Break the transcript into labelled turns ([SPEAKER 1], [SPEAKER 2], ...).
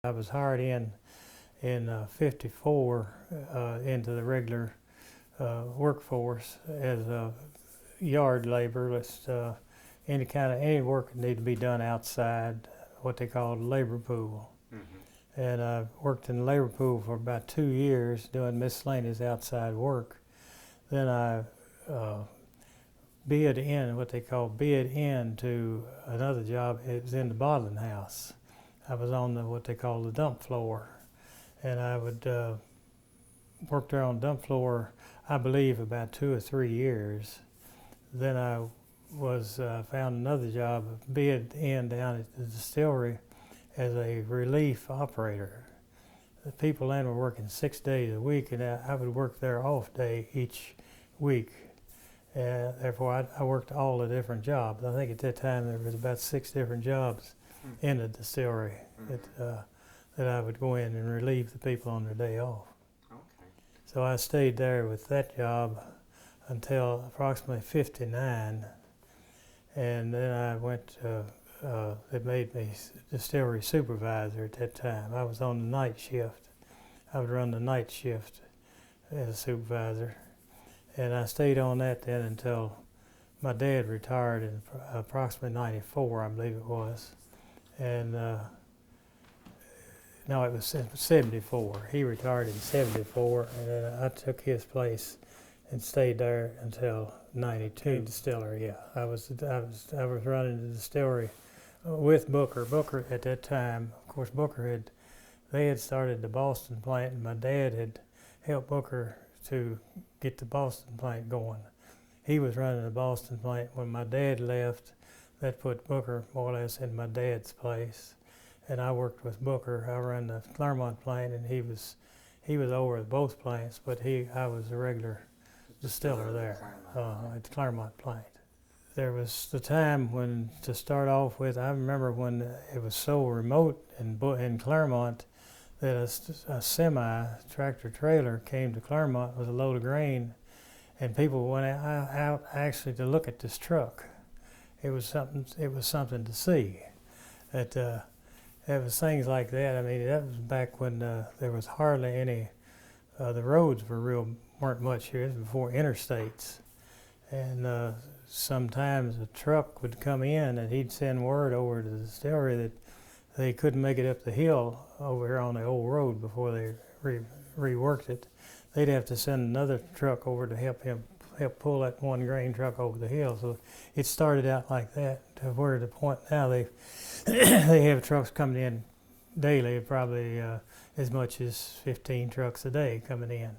[SPEAKER 1] I was hired in 54 into the regular workforce as a yard labor. Any work that needed to be done outside what they called labor pool. Mm-hmm. And I worked in the labor pool for about 2 years doing miscellaneous outside work. Then I bid in to another job. It was in the bottling house. I was on what they call the dump floor, and I would work there on the dump floor, I believe, about 2 or 3 years. Then I found another job, bid in down at the distillery as a relief operator. The people then were working 6 days a week, and I would work their off day each week. Therefore, I worked all the different jobs. I think at that time there was about 6 different jobs in the distillery that I would go in and relieve the people on their day off. Okay. So I stayed there with that job until approximately 59, and then I went they made me distillery supervisor at that time. I was on the night shift. I would run the night shift as a supervisor, and I stayed on that then until my dad retired in approximately 94, I believe it was. And no, it was 74. He retired in 74, and then I took his place and stayed there until 92. Distillery, yeah. I was running the distillery with Booker. Booker at that time, of course, they had started the Boston plant, and my dad had helped Booker to get the Boston plant going. He was running the Boston plant. When my dad left, that put Booker more or less in my dad's place, and I worked with Booker. I ran the Clermont plant, and he was over at both plants, but I was a regular distiller there at the Clermont plant. There was the time when, to start off with, I remember when it was so remote in Clermont that a semi-tractor trailer came to Clermont with a load of grain, and people went out actually to look at this truck. It was something to see. It was things like that. I mean, that was back when there was hardly any. The roads weren't much here. It was before interstates, and sometimes a truck would come in and he'd send word over to the distillery that they couldn't make it up the hill over here on the old road before they reworked it. They'd have to send another truck over to help pull that one grain truck over the hill. So it started out like that to where the point now they have trucks coming in daily, probably as much as 15 trucks a day coming in.